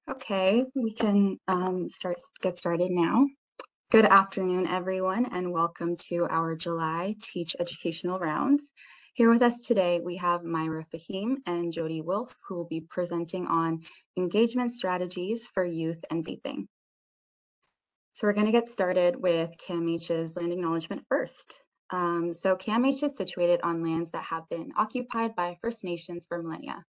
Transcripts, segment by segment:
Okay, we can get started now. Good afternoon, everyone, and welcome to our July Teach Educational Rounds. Here with us today, we have Myra Fahim and Jodi Wolff, who will be presenting on engagement strategies for youth and vaping. So we're going to get started with CAMH's land acknowledgement first. So CAMH is situated on lands that have been occupied by First Nations for millennia.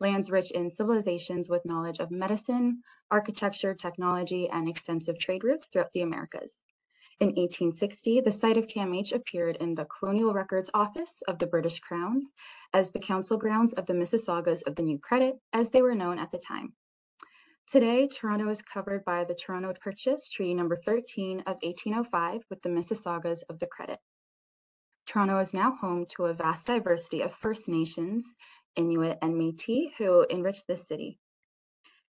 Lands rich in civilizations with knowledge of medicine, architecture, technology, and extensive trade routes throughout the Americas. In 1860, the site of CAMH appeared in the Colonial Records Office of the British Crowns as the council grounds of the Mississaugas of the New Credit, as they were known at the time. Today, Toronto is covered by the Toronto Purchase Treaty Number 13 of 1805 with the Mississaugas of the Credit. Toronto is now home to a vast diversity of First Nations, Inuit, and Métis who enrich this city.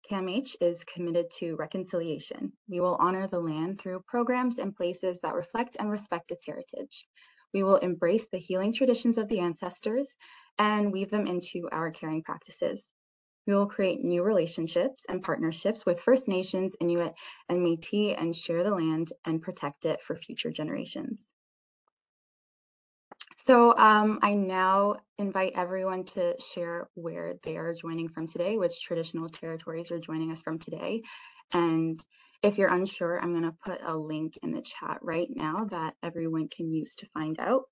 CAMH is committed to reconciliation. We will honor the land through programs and places that reflect and respect its heritage. We will embrace the healing traditions of the ancestors and weave them into our caring practices. We will create new relationships and partnerships with First Nations, Inuit, and Métis and share the land and protect it for future generations. So I now invite everyone to share where they are joining from today, which traditional territories are joining us from today. And if you're unsure, I'm going to put a link in the chat right now that everyone can use to find out.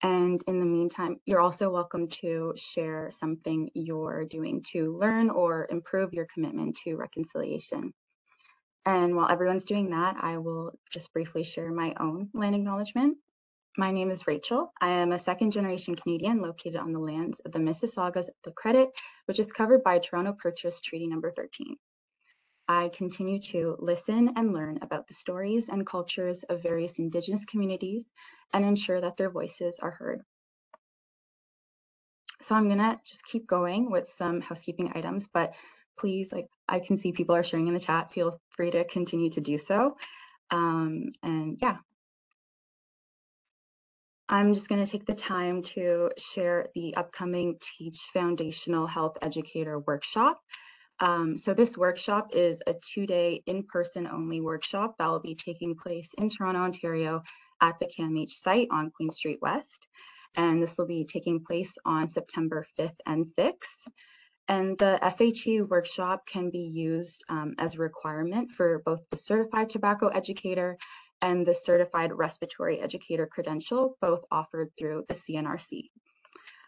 And in the meantime, you're also welcome to share something you're doing to learn or improve your commitment to reconciliation. And while everyone's doing that, I will just briefly share my own land acknowledgement. My name is Rachel. I am a second-generation Canadian located on the lands of the Mississaugas of the Credit, which is covered by Toronto Purchase Treaty Number 13. I continue to listen and learn about the stories and cultures of various Indigenous communities and ensure that their voices are heard. So I'm gonna just keep going with some housekeeping items, but please, I can see people are sharing in the chat, feel free to continue to do so. And yeah. I'm just going to take the time to share the upcoming Teach Foundational Health Educator Workshop. So this workshop is a 2-day in-person only workshop that will be taking place in Toronto, Ontario at the CAMH site on Queen Street West. And this will be taking place on September 5th and 6th. And the FHE workshop can be used as a requirement for both the Certified Tobacco Educator and the Certified Respiratory Educator credential, both offered through the CNRC.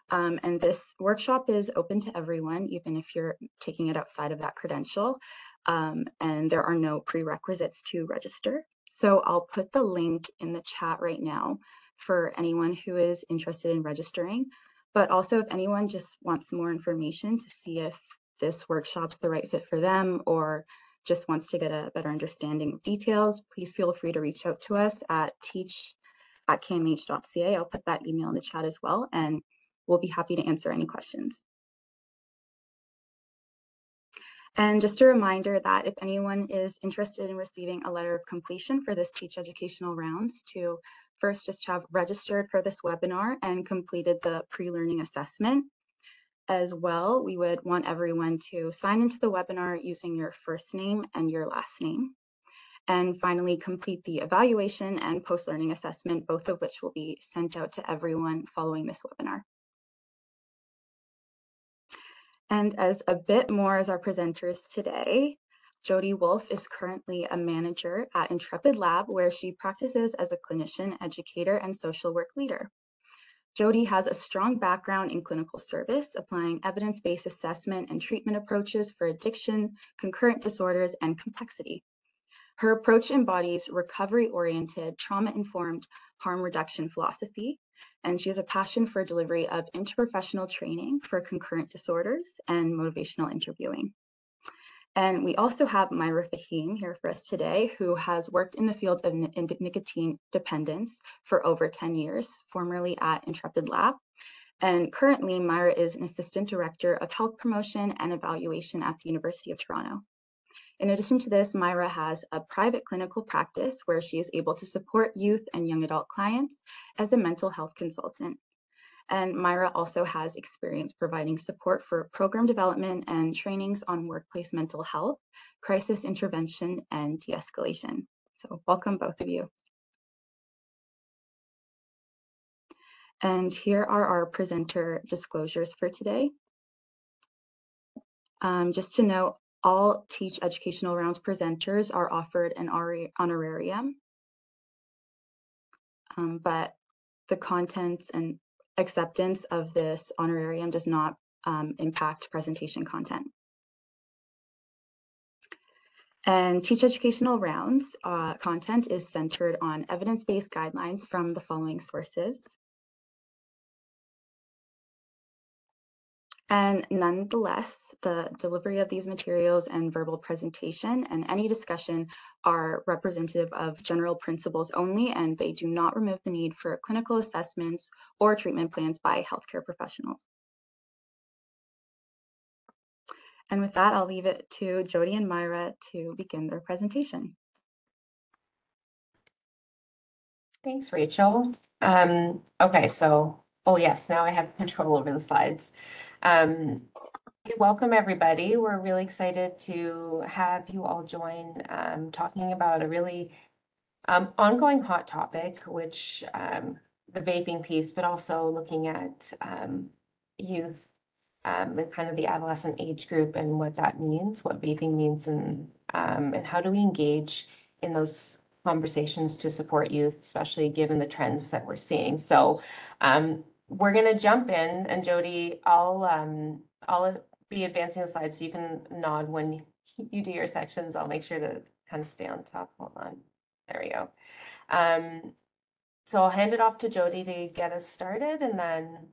And this workshop is open to everyone, even if you're taking it outside of that credential, and there are no prerequisites to register. So I'll put the link in the chat right now for anyone who is interested in registering. But also if anyone just wants more information to see if this workshop's the right fit for them or just wants to get a better understanding of details, please feel free to reach out to us at teach@camh.ca. I'll put that email in the chat as well, and we'll be happy to answer any questions. And just a reminder that if anyone is interested in receiving a letter of completion for this Teach Educational Rounds, to first just have registered for this webinar and completed the pre-learning assessment. As well, we would want everyone to sign into the webinar using your first name and your last name. And finally, complete the evaluation and post-learning assessment, both of which will be sent out to everyone following this webinar. And as a bit more as our presenters today, Jodi Wolff is currently a manager at Intrepid Lab, where she practices as a clinician, educator, and social work leader. Jodi has a strong background in clinical service, applying evidence-based assessment and treatment approaches for addiction, concurrent disorders, and complexity. Her approach embodies recovery-oriented, trauma-informed harm reduction philosophy, and she has a passion for delivery of interprofessional training for concurrent disorders and motivational interviewing. And we also have Myra Fahim here for us today, who has worked in the field of nicotine dependence for over 10 years, formerly at Intrepid Lab. And currently, Myra is an assistant director of health promotion and evaluation at the University of Toronto. In addition to this, Myra has a private clinical practice where she is able to support youth and young adult clients as a mental health consultant. And Myra also has experience providing support for program development and trainings on workplace mental health, crisis intervention, and de-escalation. So welcome both of you. And here are our presenter disclosures for today. Just to note, all Teach Educational Rounds presenters are offered an honorarium, but the contents and acceptance of this honorarium does not impact presentation content. And Teach Educational Rounds content is centered on evidence-based guidelines from the following sources. And nonetheless, the delivery of these materials and verbal presentation and any discussion are representative of general principles only, and they do not remove the need for clinical assessments or treatment plans by healthcare professionals. And with that, I'll leave it to Jodi and Myra to begin their presentation. Thanks, Rachel. Okay, so, oh yes, now I have control over the slides. Welcome everybody. We're really excited to have you all join talking about a really ongoing hot topic, which the vaping piece, but also looking at youth and kind of the adolescent age group and what that means, what vaping means, and how do we engage in those conversations to support youth, especially given the trends that we're seeing. So we're going to jump in, and Jodi, I'll be advancing the slides so you can nod when you do your sections. I'll make sure to kind of stay on top. Hold on. There we go. So I'll hand it off to Jodi to get us started, and then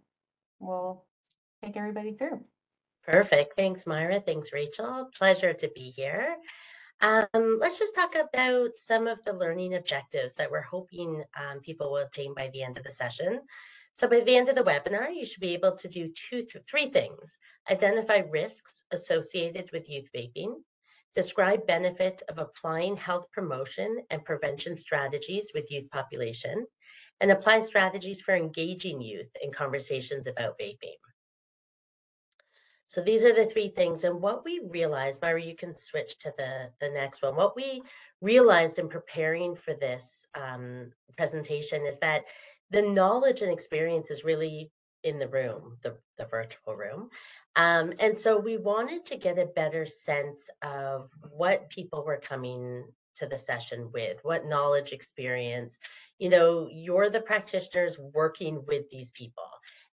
we'll take everybody through. Perfect. Thanks, Myra. Thanks, Rachel. Pleasure to be here. Let's just talk about some of the learning objectives that we're hoping people will attain by the end of the session. So by the end of the webinar, you should be able to do three things. Identify risks associated with youth vaping, describe benefits of applying health promotion and prevention strategies with youth population, and apply strategies for engaging youth in conversations about vaping. So these are the three things. And what we realized, Myra, you can switch to the next one. What we realized in preparing for this presentation is that the knowledge and experience is really in the room, the virtual room. And so we wanted to get a better sense of what people were coming to the session with, what knowledge, experience. You know, you're the practitioners working with these people.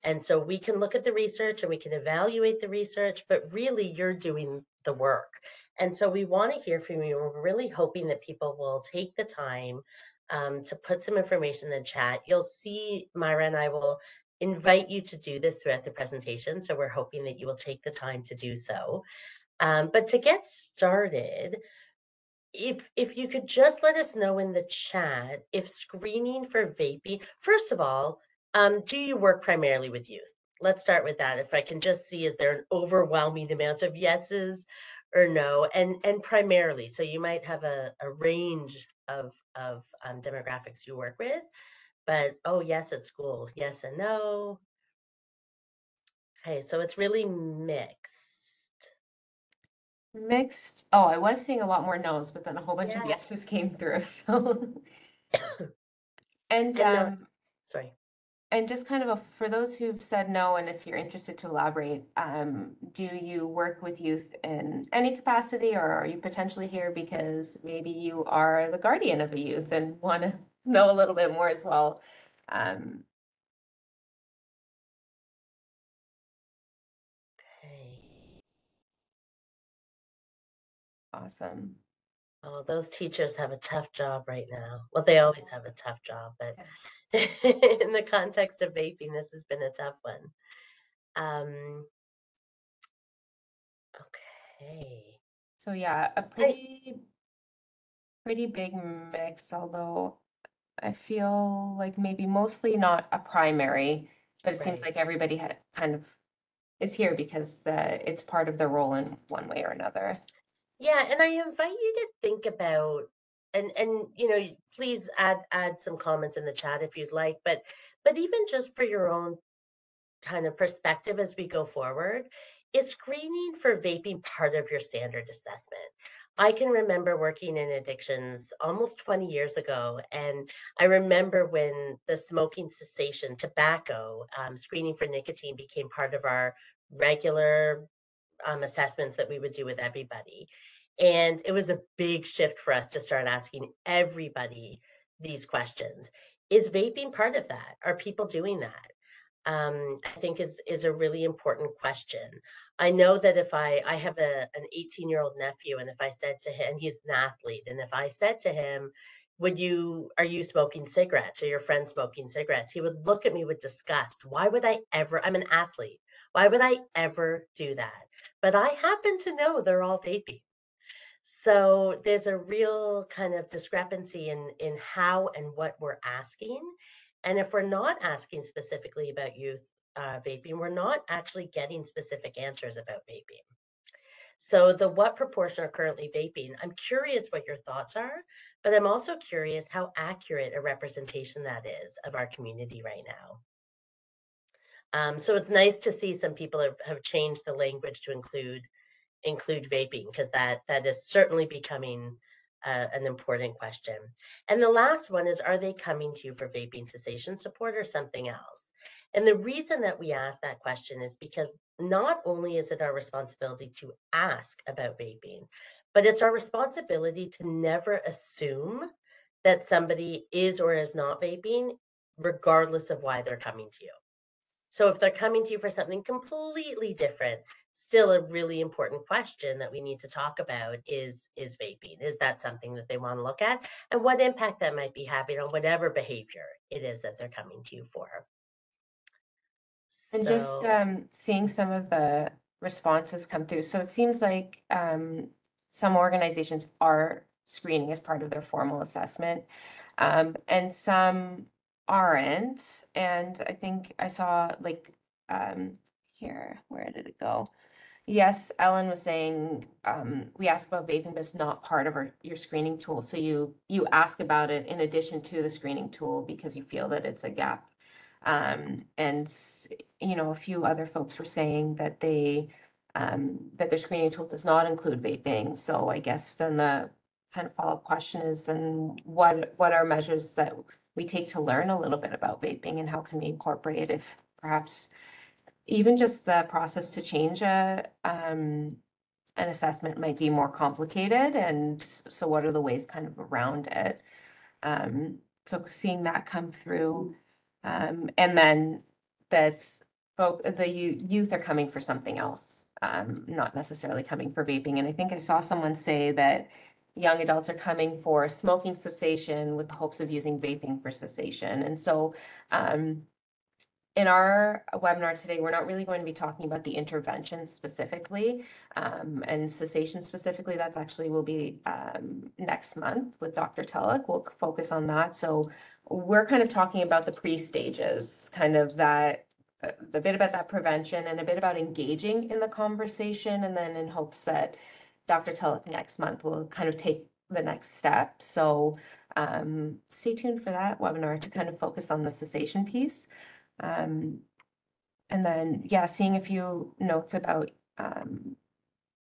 And so we can look at the research and we can evaluate the research, but really you're doing the work. And so we want to hear from you. We're really hoping that people will take the time to put some information in the chat. You'll see Myra and I will invite you to do this throughout the presentation. So we're hoping that you will take the time to do so. But to get started, if you could just let us know in the chat if screening for vaping, first of all, do you work primarily with youth? Let's start with that. If I can just see, is there an overwhelming amount of yeses or no? And primarily, so you might have a range of demographics you work with, but oh, yes, at school, yes and no. Okay, so it's really mixed. Mixed. Oh, I was seeing a lot more no's, but then a whole bunch of yeses came through. So, and sorry. And just kind of for those who've said no, and if you're interested to elaborate, do you work with youth in any capacity, or are you potentially here because maybe you are the guardian of a youth and want to know a little bit more as well? Okay. Awesome. Oh, those teachers have a tough job right now. Well, they always have a tough job, but in the context of vaping, this has been a tough one. Okay. So yeah, a pretty big mix, although I feel like maybe mostly not a primary, but it seems like everybody kind of is here because it's part of their role in one way or another. Yeah, and I invite you to think about, and you know, please add some comments in the chat if you'd like, but even just for your own kind of perspective as we go forward, is screening for vaping part of your standard assessment? I can remember working in addictions almost 20 years ago, and I remember when the smoking cessation, tobacco, screening for nicotine became part of our regular assessments that we would do with everybody. And it was a big shift for us to start asking everybody these questions. Is vaping part of that? Are people doing that? I think is a really important question. I know that if I have an 18-year-old nephew, and if I said to him, he's an athlete, and if I said to him, are you smoking cigarettes? Are your friends smoking cigarettes? He would look at me with disgust. Why would I ever? I'm an athlete. Why would I ever do that? But I happen to know they're all vaping. So there's a real kind of discrepancy in how and what we're asking. And if we're not asking specifically about youth vaping, we're not actually getting specific answers about vaping. So the what proportion are currently vaping, I'm curious what your thoughts are, but I'm also curious how accurate a representation that is of our community right now. So it's nice to see some people have changed the language to include vaping, because that is certainly becoming an important question. And the last one is, are they coming to you for vaping cessation support or something else? And the reason that we ask that question is because not only is it our responsibility to ask about vaping, but it's our responsibility to never assume that somebody is or is not vaping, regardless of why they're coming to you. So if they're coming to you for something completely different, still a really important question that we need to talk about is vaping. Is that something that they want to look at? And what impact that might be having on whatever behavior it is that they're coming to you for. And just seeing some of the responses come through. So it seems like some organizations are screening as part of their formal assessment, and some aren't. And I think I saw like here, where did it go? Yes, Ellen was saying we ask about vaping, but it's not part of your screening tool. So you ask about it in addition to the screening tool because you feel that it's a gap. And a few other folks were saying that that their screening tool does not include vaping. So I guess then the kind of follow-up question is then what are measures that we take to learn a little bit about vaping, and how can we incorporate, if perhaps even just the process to change an assessment might be more complicated, and so what are the ways kind of around it? So seeing that come through, and then that the youth are coming for something else, not necessarily coming for vaping. And I think I saw someone say that young adults are coming for smoking cessation with the hopes of using vaping for cessation. And so in our webinar today, we're not really going to be talking about the intervention specifically, and cessation specifically. That's actually will be next month with Dr. Tulloch. We'll focus on that. So we're kind of talking about the pre-stages, kind of that, a bit about that prevention and a bit about engaging in the conversation, and then in hopes that Dr. Tulloch next month will kind of take the next step. So stay tuned for that webinar to kind of focus on the cessation piece. And then, yeah, seeing a few notes about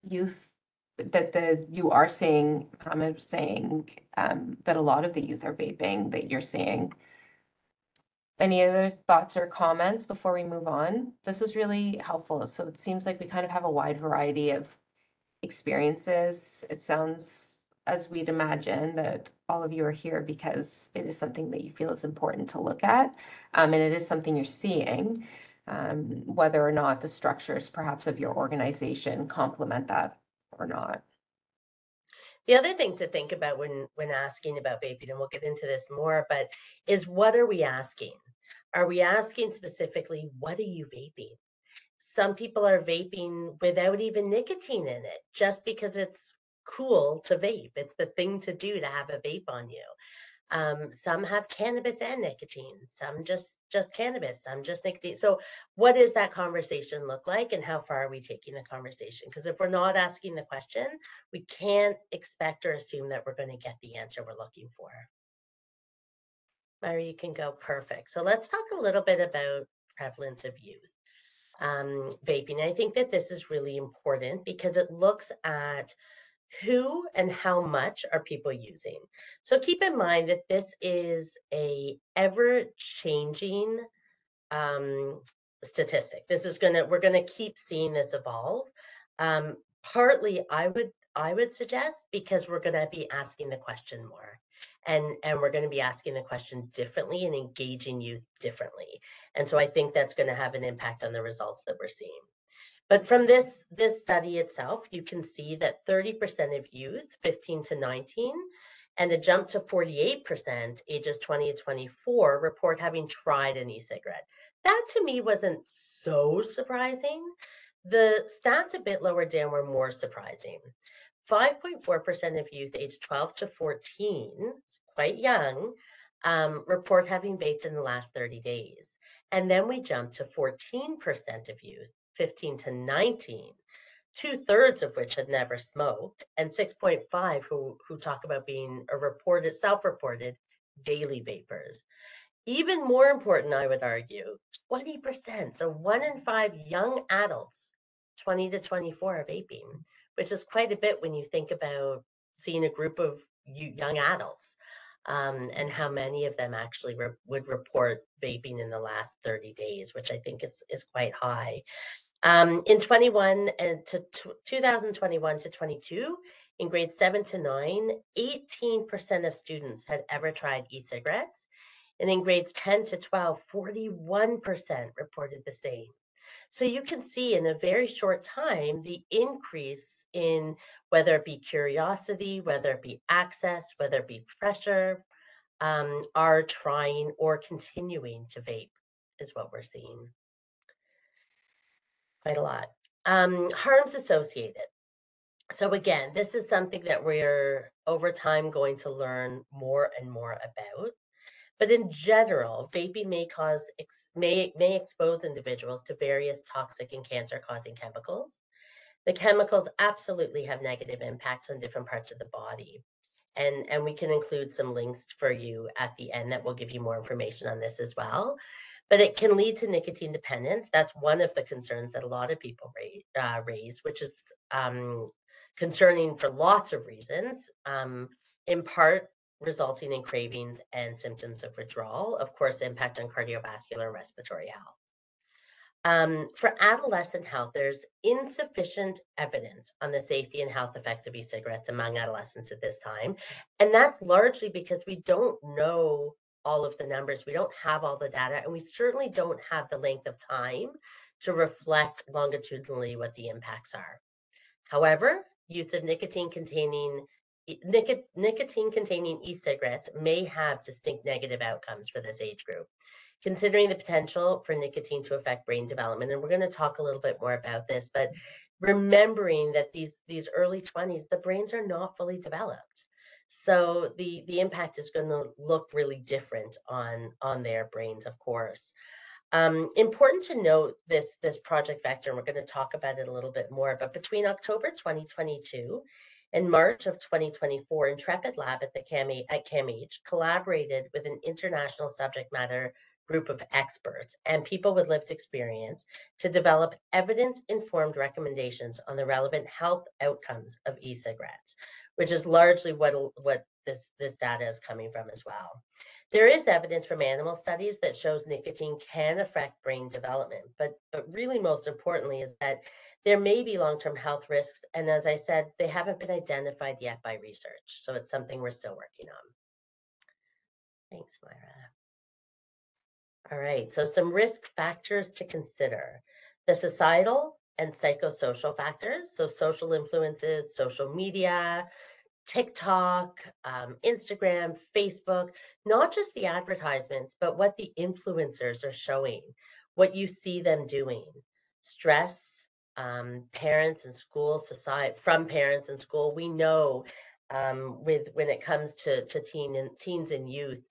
youth, that you are seeing, I'm saying that a lot of the youth are vaping, that you're seeing. Any other thoughts or comments before we move on? This was really helpful. So it seems like we kind of have a wide variety of experiences. It sounds, as we'd imagine, that all of you are here because it is something that you feel is important to look at, and it is something you're seeing, whether or not the structures perhaps of your organization complement that or not. The other thing to think about when asking about vaping, and we'll get into this more, but is, what are we asking? Are we asking specifically, what are you vaping? Some people are vaping without even nicotine in it, just because it's cool to vape. It's the thing to do to have a vape on you. Some have cannabis and nicotine, some just cannabis, some just nicotine. So what does that conversation look like, and how far are we taking the conversation? Because if we're not asking the question, we can't expect or assume that we're going to get the answer we're looking for. Myra, you can go. Perfect. So let's talk a little bit about prevalence of youth. vaping. I think that this is really important because it looks at who and how much are people using. So keep in mind that this is a ever-changing statistic. We're gonna keep seeing this evolve. Partly, I would suggest because we're gonna be asking the question more, and we're gonna be asking the question differently and engaging youth differently. And so I think that's gonna have an impact on the results that we're seeing. But from this study itself, you can see that 30% of youth, 15 to 19, and a jump to 48%, ages 20 to 24, report having tried an e-cigarette. That to me wasn't so surprising. The stats a bit lower down were more surprising. 5.4% of youth aged 12 to 14, quite young, report having vaped in the last 30 days. And then we jump to 14% of youth, 15 to 19, 2/3 of which had never smoked, and 6.5 who talk about being a self-reported daily vapers. Even more important, I would argue, 20%, so 1 in 5 young adults, 20 to 24, are vaping, which is quite a bit when you think about seeing a group of young adults, and how many of them actually would report vaping in the last 30 days, which I think is quite high. In 2021 to 22, in grades 7 to 9, 18% of students had ever tried e-cigarettes. And in grades 10 to 12, 41% reported the same. So you can see in a very short time the increase in whether it be curiosity, whether it be access, whether it be pressure, are trying or continuing to vape is what we're seeing. Quite a lot. Harms associated. So again, this is something that we're over time going to learn more and more about. But in general, vaping may expose individuals to various toxic and cancer-causing chemicals. The chemicals absolutely have negative impacts on different parts of the body. And we can include some links for you at the end that will give you more information on this as well. But it can lead to nicotine dependence. That's one of the concerns that a lot of people raise, which is concerning for lots of reasons, in part resulting in cravings and symptoms of withdrawal, of course, impact on cardiovascular and respiratory health. For adolescent health, there's insufficient evidence on the safety and health effects of e-cigarettes among adolescents at this time. And that's largely because we don't know all of the numbers. We don't have all the data, and we certainly don't have the length of time to reflect longitudinally what the impacts are. However, use of nicotine-containing e-cigarettes may have distinct negative outcomes for this age group, considering the potential for nicotine to affect brain development. And we're going to talk a little bit more about this, but remembering that these early 20s, the brains are not fully developed. So the impact is going to look really different on their brains, of course. Important to note this project vector, and we're going to talk about it a little bit more, but between October 2022 and March of 2024, Intrepid Lab at CAMH collaborated with an international subject matter group of experts and people with lived experience to develop evidence-informed recommendations on the relevant health outcomes of e-cigarettes, which is largely what this data is coming from as well. There is evidence from animal studies that shows nicotine can affect brain development, but really most importantly is that there may be long-term health risks, and as I said, they haven't been identified yet by research, so it's something we're still working on. Thanks, Myra. All right, so some risk factors to consider. The societal and psychosocial factors, so social influences, social media, TikTok, Instagram, Facebook, not just the advertisements, but what the influencers are showing, what you see them doing. Stress, parents and school, from parents and school, we know when it comes to teens and youth,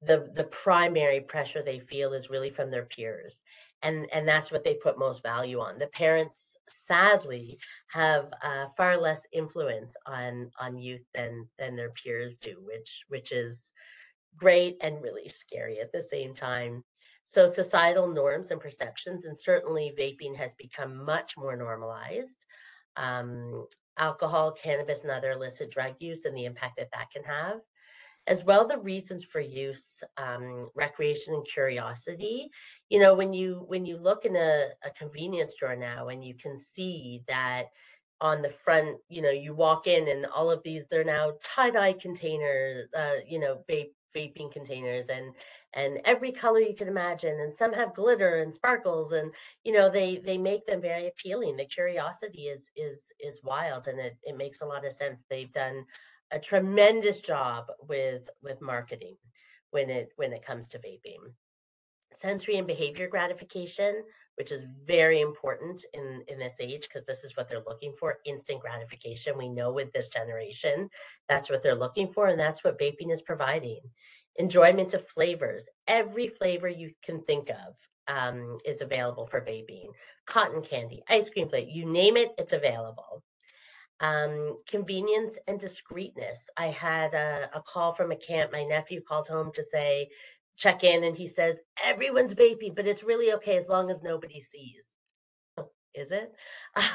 the primary pressure they feel is really from their peers. And that's what they put most value on. The parents, sadly, have far less influence on youth than their peers do, which is great and really scary at the same time. So societal norms and perceptions, and certainly vaping has become much more normalized. Um, Alcohol, cannabis, and other illicit drug use and the impact that that can have, as well the reasons for use, recreation and curiosity. You know, when you look in a convenience store now and you can see that on the front, you know, you walk in and all of these, they're now tie-dye containers, vaping containers, and every color you can imagine, and some have glitter and sparkles, and you know, they make them very appealing. The curiosity is wild, and it makes a lot of sense. They've done a tremendous job with marketing when it comes to vaping. Sensory and behavior gratification, which is very important in this age, because this is what they're looking for, instant gratification. We know with this generation, that's what they're looking for, and that's what vaping is providing. Enjoyment of flavors. Every flavor you can think of is available for vaping. Cotton candy, ice cream flavor, you name it, it's available. Convenience and discreetness. I had a call from a camp. My nephew called home to say, check in, and he says, everyone's vaping, but it's really okay as long as nobody sees. Is it?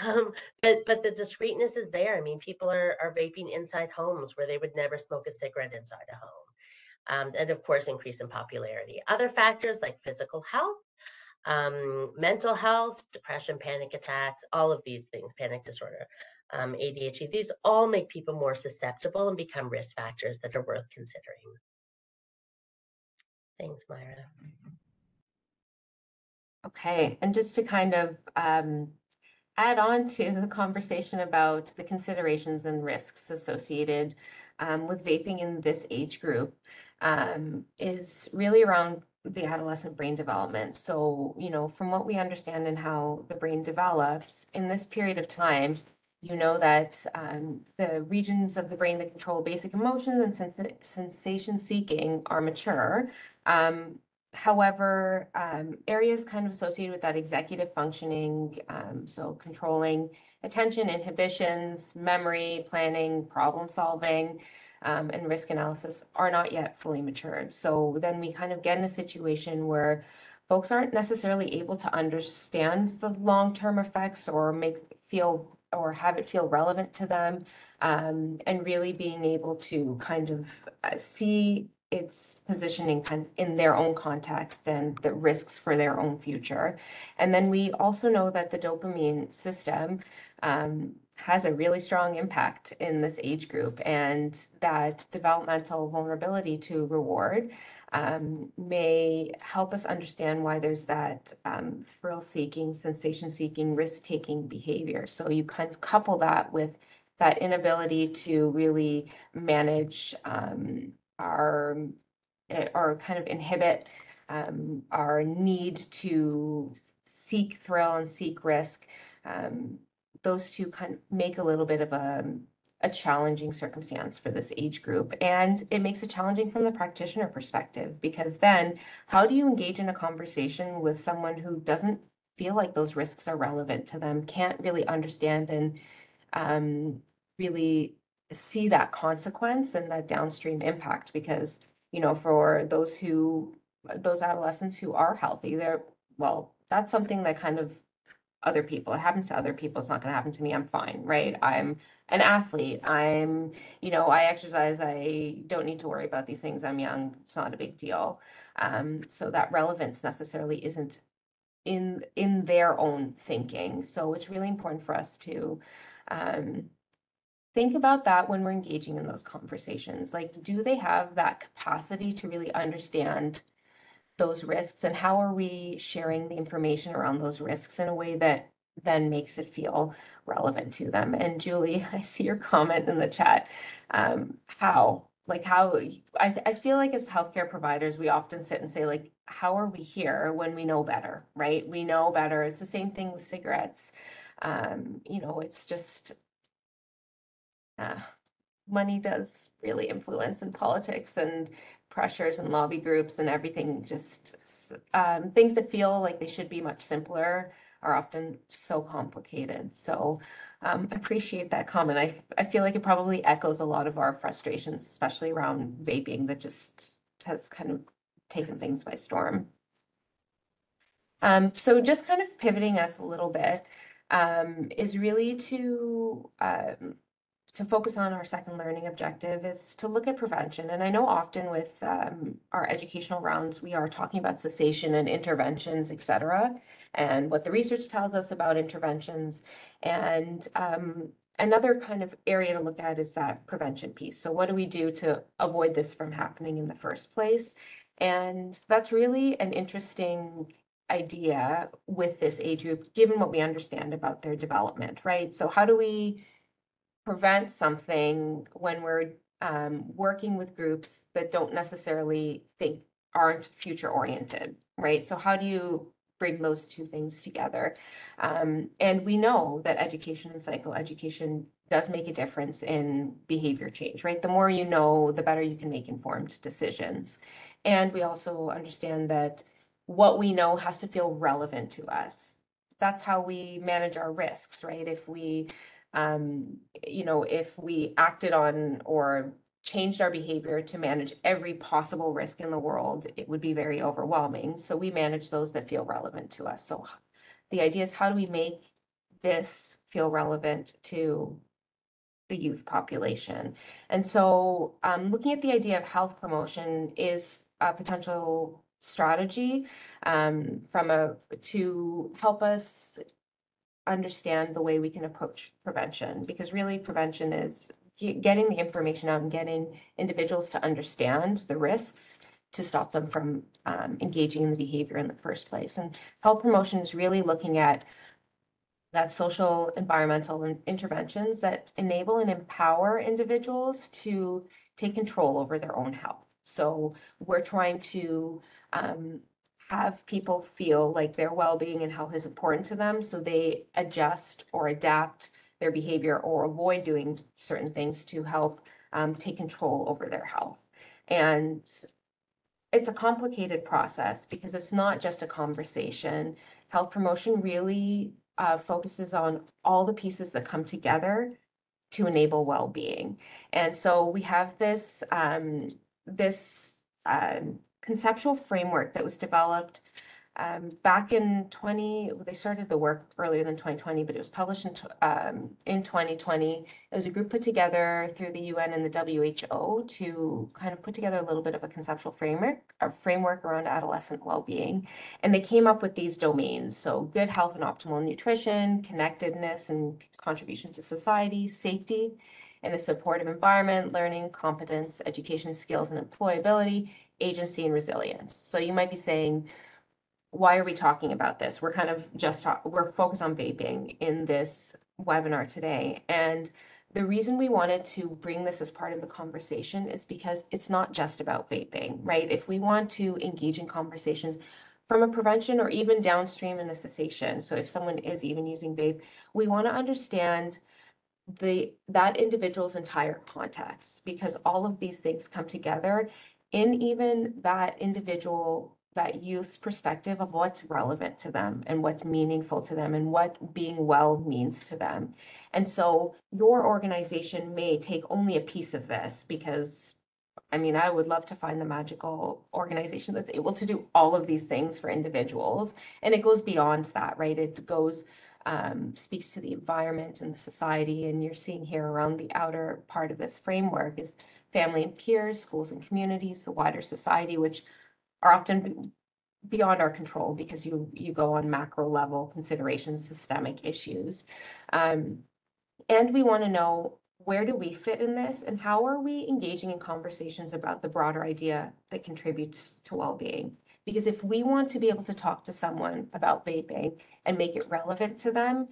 Um, but the discreetness is there. I mean, people are vaping inside homes where they would never smoke a cigarette inside a home. And of course, increase in popularity. Other factors like physical health, mental health, depression, panic attacks, all of these things, panic disorder, ADHD, these all make people more susceptible and become risk factors that are worth considering. Thanks, Myra. Okay, and just to kind of add on to the conversation about the considerations and risks associated with vaping in this age group, is really around the adolescent brain development. So, you know, from what we understand and how the brain develops in this period of time, you know that the regions of the brain that control basic emotions and sensation seeking are mature. However, areas kind of associated with that executive functioning, so controlling attention, inhibitions, memory, planning, problem solving, and risk analysis are not yet fully matured. So then we kind of get in a situation where folks aren't necessarily able to understand the long-term effects or have it feel relevant to them, and really being able to kind of see its positioning kind of in their own context and the risks for their own future. And then we also know that the dopamine system has a really strong impact in this age group, and that developmental vulnerability to reward may help us understand why there's that thrill-seeking, sensation-seeking, risk-taking behavior. So you kind of couple that with that inability to really manage or kind of inhibit our need to seek thrill and seek risk. Those two kind of make a little bit of a challenging circumstance for this age group. And it makes it challenging from the practitioner perspective, because then how do you engage in a conversation with someone who doesn't feel like those risks are relevant to them, can't really understand and really see that consequence and that downstream impact? Because, you know, for those adolescents who are healthy, well, that's something that kind of other people, it happens to other people, it's not going to happen to me, I'm fine, right? I'm an athlete, I exercise, I don't need to worry about these things, I'm young, it's not a big deal. So that relevance necessarily isn't in their own thinking. So it's really important for us to think about that when we're engaging in those conversations. Like, do they have that capacity to really understand those risks, and how are we sharing the information around those risks in a way that then makes it feel relevant to them? And Julie, I see your comment in the chat. I feel like as healthcare providers, we often sit and say, like, how are we here when we know better, right? We know better. It's the same thing with cigarettes. It's just money does really influence in politics and pressures and lobby groups and everything. Just things that feel like they should be much simpler are often so complicated. So appreciate that comment. I feel like it probably echoes a lot of our frustrations, especially around vaping, that just has kind of taken things by storm. So just kind of pivoting us a little bit is really to focus on our second learning objective is to look at prevention. And I know often with our educational rounds, we are talking about cessation and interventions, et cetera, and what the research tells us about interventions. And another kind of area to look at is that prevention piece. So what do we do to avoid this from happening in the first place? And that's really an interesting idea with this age group, given what we understand about their development, right? So how do we prevent something when we're working with groups that don't necessarily aren't future oriented, right? So how do you bring those two things together? And we know that education and psychoeducation does make a difference in behavior change, right? The more you know, the better you can make informed decisions. And we also understand that what we know has to feel relevant to us. That's how we manage our risks, right? If we if we acted on or changed our behavior to manage every possible risk in the world, it would be very overwhelming. So we manage those that feel relevant to us. So the idea is, how do we make this feel relevant to the youth population? And so looking at the idea of health promotion is a potential strategy to help us understand the way we can approach prevention, because really prevention is getting the information out and getting individuals to understand the risks to stop them from engaging in the behavior in the first place. And health promotion is really looking at that social, environmental, and interventions that enable and empower individuals to take control over their own health. So we're trying to have people feel like their well-being and health is important to them, so they adjust or adapt their behavior or avoid doing certain things to help take control over their health. And it's a complicated process because it's not just a conversation. Health promotion really focuses on all the pieces that come together to enable well-being. And so we have this conceptual framework that was developed back in they started the work earlier than 2020, but it was published in 2020. It was a group put together through the UN and the WHO to kind of put together a little bit of a conceptual framework around adolescent well-being. And they came up with these domains. So good health and optimal nutrition, connectedness and contribution to society, safety and a supportive environment, learning, competence, education, skills and employability, agency and resilience. So you might be saying, why are we talking about this? We're kind of we're focused on vaping in this webinar today. And the reason we wanted to bring this as part of the conversation is because it's not just about vaping, right? If we want to engage in conversations from a prevention or even downstream in a cessation, so if someone is even using vape, we want to understand that individual's entire context, because all of these things come together in even that youth's perspective of what's relevant to them and what's meaningful to them and what being well means to them. And so your organization may take only a piece of this, because I would love to find the magical organization that's able to do all of these things for individuals. And it goes beyond that, right? It goes speaks to the environment and the society. And you're seeing here around the outer part of this framework is family and peers, schools and communities, the wider society, which are often beyond our control because you go on macro level considerations, systemic issues. And we want to know, where do we fit in this, and how are we engaging in conversations about the broader idea that contributes to well-being? Because if we want to be able to talk to someone about vaping and make it relevant to them,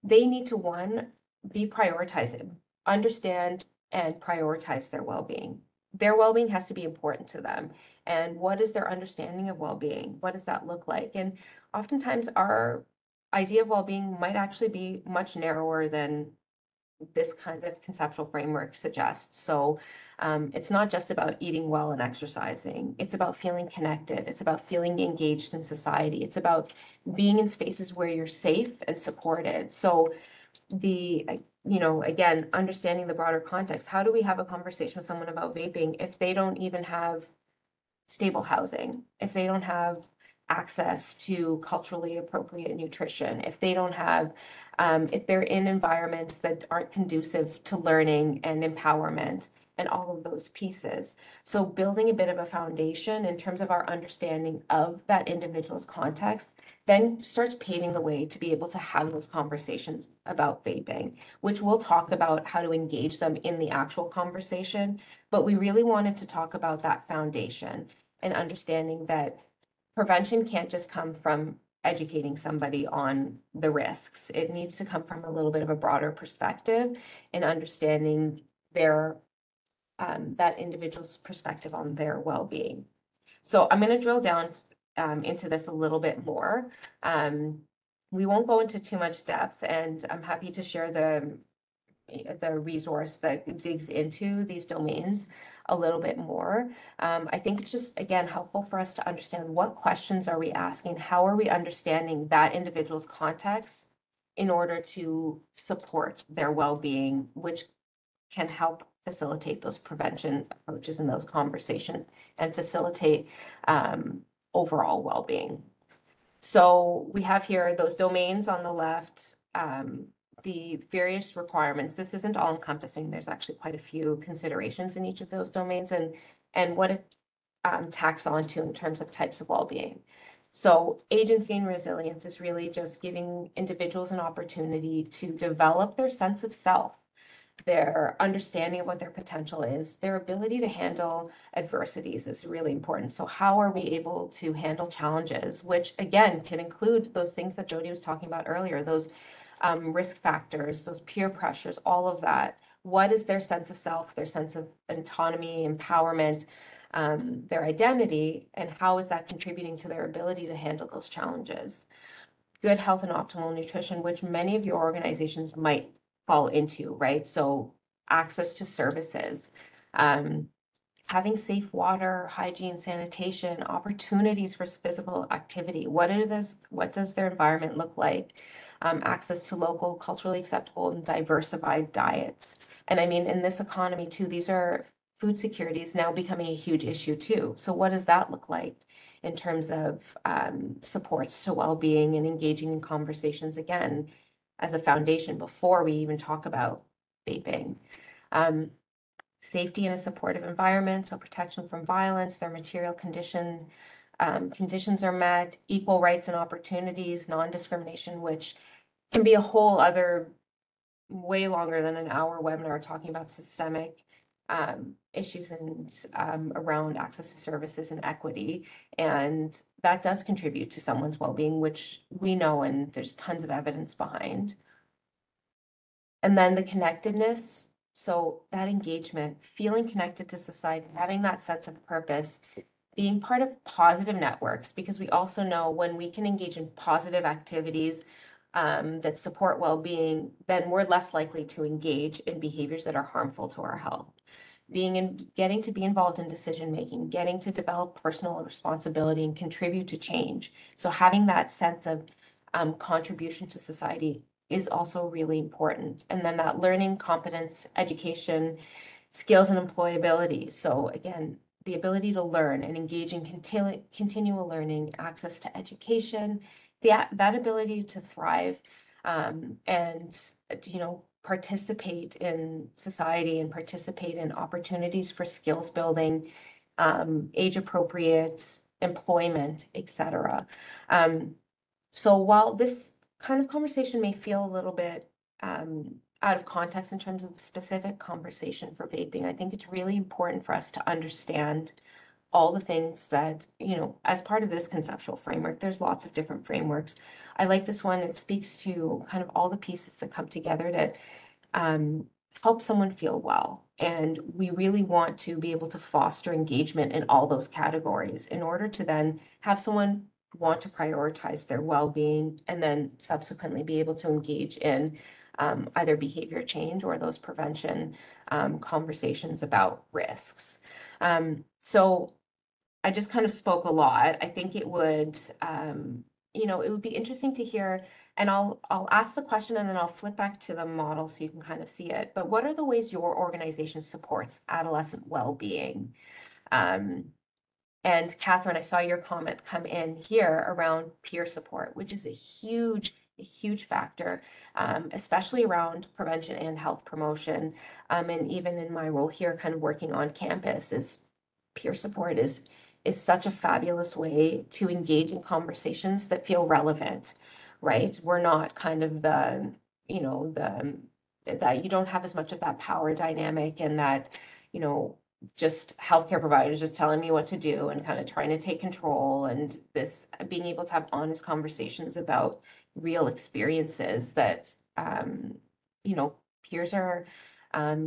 they need to, one, be prioritized, understand and prioritize their well-being. Their well-being has to be important to them. And what is their understanding of well-being? What does that look like? And oftentimes our idea of well-being might actually be much narrower than this kind of conceptual framework suggests. So it's not just about eating well and exercising. It's about feeling connected. It's about feeling engaged in society. It's about being in spaces where you're safe and supported. So again, understanding the broader context. How do we have a conversation with someone about vaping if they don't even have stable housing, if they don't have access to culturally appropriate nutrition, if they don't have, if they're in environments that aren't conducive to learning and empowerment and all of those pieces. So building a bit of a foundation in terms of our understanding of that individual's context then starts paving the way to be able to have those conversations about vaping, which we'll talk about how to engage them in the actual conversation. But we really wanted to talk about that foundation and understanding that prevention can't just come from educating somebody on the risks. It needs to come from a little bit of a broader perspective and understanding their that individual's perspective on their well-being. So I'm going to drill down into this a little bit more. We won't go into too much depth, and I'm happy to share the resource that digs into these domains a little bit more. I think it's just, again, helpful for us to understand what questions are we asking, how are we understanding that individual's context in order to support their well-being, which can help facilitate those prevention approaches and those conversations and facilitate overall well-being. So we have here those domains on the left, the various requirements. This isn't all encompassing. There's actually quite a few considerations in each of those domains and what it tacks on to in terms of types of well-being. So agency and resilience is really just giving individuals an opportunity to develop their sense of self, their understanding of what their potential is, their ability to handle adversities is really important. So how are we able to handle challenges, which again can include those things that Jodi was talking about earlier, those risk factors, those peer pressures, all of that. What is their sense of self, their sense of autonomy, empowerment, their identity, and how is that contributing to their ability to handle those challenges? Good health and optimal nutrition, which many of your organizations might fall into, right? So access to services, having safe water, hygiene, sanitation, opportunities for physical activity. What does their environment look like? Access to local, culturally acceptable and diversified diets. And I mean, in this economy too, these are food security is now becoming a huge issue too. So what does that look like in terms of supports to well-being and engaging in conversations again as a foundation before we even talk about vaping? Safety in a supportive environment, so protection from violence, their material conditions are met, equal rights and opportunities, non-discrimination, which can be a whole other way longer than an hour webinar talking about systemic issues and around access to services and equity. And that does contribute to someone's well-being, which we know, and there's tons of evidence behind. And then the connectedness. So that engagement, feeling connected to society, having that sense of purpose, being part of positive networks, because we also know when we can engage in positive activities that support well-being, then we're less likely to engage in behaviors that are harmful to our health. Getting to be involved in decision-making, getting to develop personal responsibility and contribute to change. So having that sense of contribution to society is also really important. And then that learning, competence, education, skills, and employability. So again, the ability to learn and engage in continual learning, access to education, that ability to thrive and participate in society and participate in opportunities for skills building, age appropriate employment, etc. So while this kind of conversation may feel a little bit out of context in terms of specific conversation for vaping, I think it's really important for us to understand all the things that, as part of this conceptual framework, there's lots of different frameworks. I like this one. It speaks to kind of all the pieces that come together that help someone feel well. And we really want to be able to foster engagement in all those categories in order to then have someone want to prioritize their well-being and then subsequently be able to engage in either behavior change or those prevention conversations about risks. So I just kind of spoke a lot. I think it would, it would be interesting to hear, and I'll ask the question and then I'll flip back to the model so you can kind of see it. But what are the ways your organization supports adolescent well-being? And Catherine, I saw your comment come in here around peer support, which is a huge factor, especially around prevention and health promotion. And even in my role here, kind of working on campus, is peer support is such a fabulous way to engage in conversations that feel relevant, right? We're not kind of the, you know, that you don't have as much of that power dynamic, and that, you know, just healthcare providers just telling me what to do and kind of trying to take control, and this being able to have honest conversations about real experiences that you know, peers are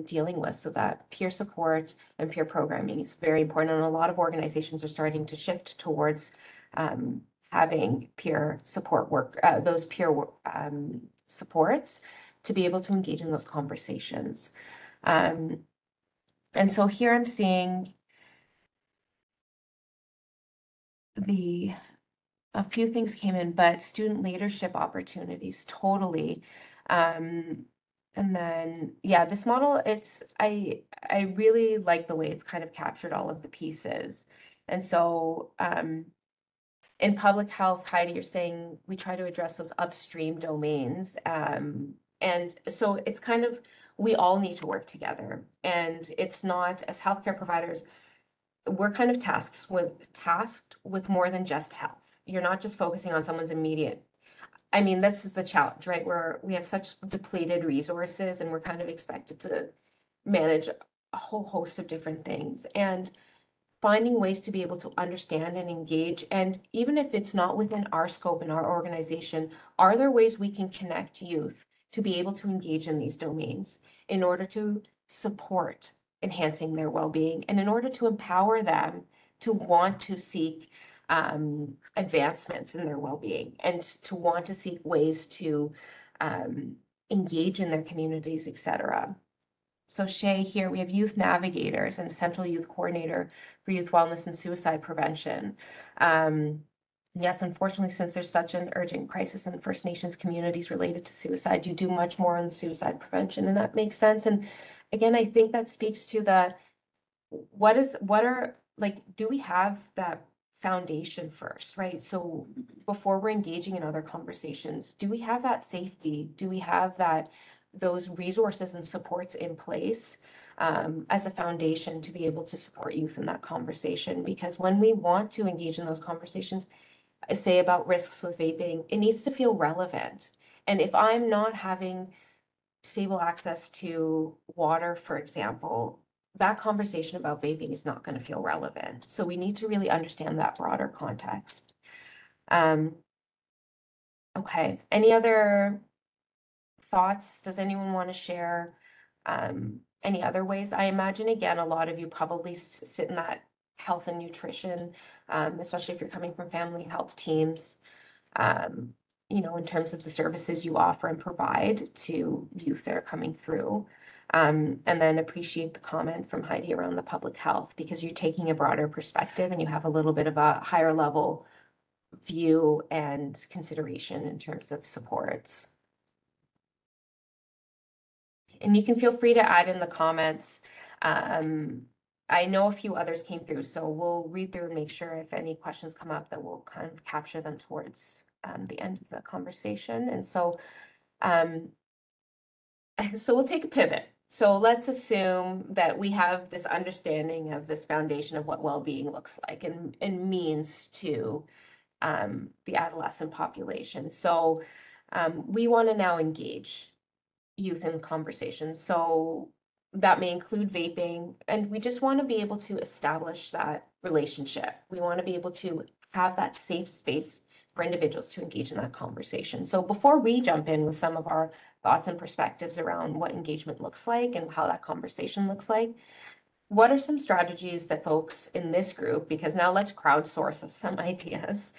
dealing with. So that peer support and peer programming is very important, and a lot of organizations are starting to shift towards having peer support work, those peer supports, to be able to engage in those conversations. And so here I'm seeing a few things came in, but student leadership opportunities, totally. And then, yeah, this model, I really like the way it's kind of captured all of the pieces. And so, in public health, Heidi, you're saying we try to address those upstream domains. And so it's kind of, we all need to work together. And it's not, as healthcare providers, we're kind of tasked with more than just health. You're not just focusing on someone's immediate. I mean, that's the challenge, right? We have such depleted resources, and we're kind of expected to manage a whole host of different things. And finding ways to be able to understand and engage, and even if it's not within our scope in our organization, are there ways we can connect youth to be able to engage in these domains in order to support enhancing their well-being, and in order to empower them to want to seek advancements in their well-being, and to want to seek ways to engage in their communities, etc. So Shay, here we have youth navigators and central youth coordinator for youth wellness and suicide prevention. Yes, unfortunately, since there's such an urgent crisis in First Nations communities related to suicide, you do much more on suicide prevention, and that makes sense. And again, I think that speaks to the, do we have that foundation first, right? So before we're engaging in other conversations, do we have that safety? Do we have those resources and supports in place as a foundation to be able to support youth in that conversation? Because when we want to engage in those conversations, say about risks with vaping, it needs to feel relevant. And if I'm not having stable access to water, for example, that conversation about vaping is not going to feel relevant. So we need to really understand that broader context. Okay, any other thoughts? Does anyone want to share any other ways? I imagine, again, a lot of you probably sit in that health and nutrition, especially if you're coming from family health teams, you know, in terms of the services you offer and provide to youth that are coming through. And then appreciate the comment from Heidi around the public health, because you're taking a broader perspective and you have a little bit of a higher level view and consideration in terms of supports. And you can feel free to add in the comments. I know a few others came through, so we'll read through and make sure if any questions come up that we'll kind of capture them towards the end of the conversation. And so, so we'll take a pivot. So let's assume that we have this understanding of this foundation of what well-being looks like and means to the adolescent population. So we want to now engage youth in conversations. So that may include vaping, and we just want to be able to establish that relationship. We want to be able to have that safe space for individuals to engage in that conversation. So before we jump in with some of our thoughts and perspectives around what engagement looks like and how that conversation looks like, what are some strategies that folks in this group, because now let's crowdsource some ideas,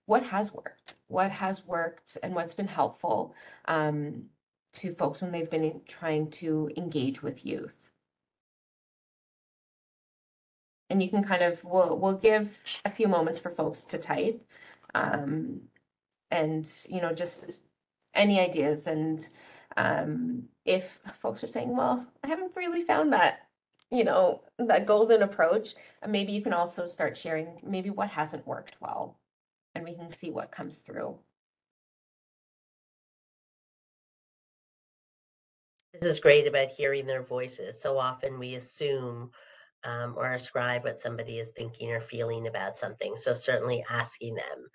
what has worked and what's been helpful to folks when they've been trying to engage with youth? And you can kind of, we'll give a few moments for folks to type, and, you know, just any ideas. And if folks are saying, well, I haven't really found that that golden approach. And maybe you can also start sharing maybe what hasn't worked well, and we can see what comes through. This is great about hearing their voices. So often we assume or ascribe what somebody is thinking or feeling about something. So certainly asking them,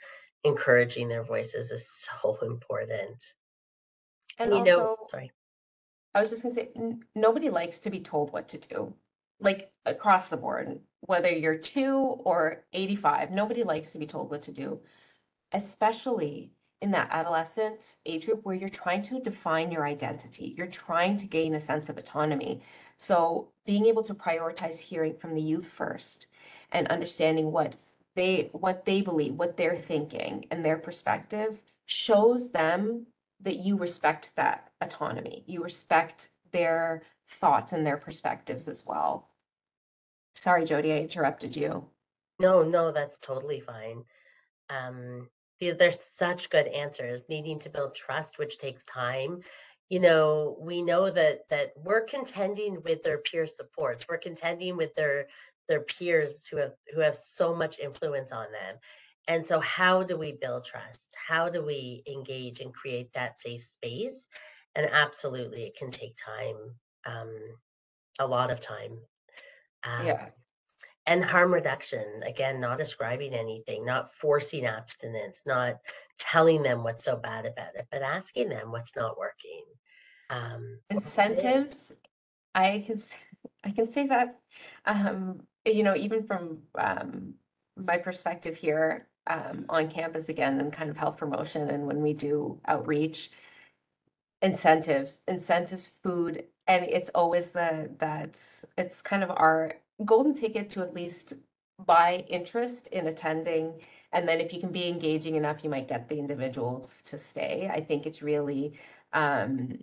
encouraging their voices is so important. And You know, also, sorry. I was just gonna say, nobody likes to be told what to do, like across the board, whether you're 2 or 85, nobody likes to be told what to do, especially in that adolescent age group where you're trying to define your identity, you're trying to gain a sense of autonomy. So being able to prioritize hearing from the youth first and understanding what they believe, what they're thinking and their perspective shows them that you respect that autonomy. You respect their thoughts and their perspectives as well. Sorry, Jodi, I interrupted you. No, that's totally fine. There's such good answers. Needing to build trust, which takes time. We know that we're contending with their peer supports. We're contending with their peers who have so much influence on them. And so how do we build trust? How do we engage and create that safe space? And absolutely, it can take time, a lot of time. Um, Yeah. and harm reduction, again, not ascribing anything, not forcing abstinence, not telling them what's so bad about it, but asking them what's not working. Or what is. Incentives, I can say that, even from my perspective here on campus again and kind of health promotion and when we do outreach, incentives, food, and it's always it's kind of our golden ticket to at least buy interest in attending. And then if you can be engaging enough, you might get the individuals to stay. I think it's really, um,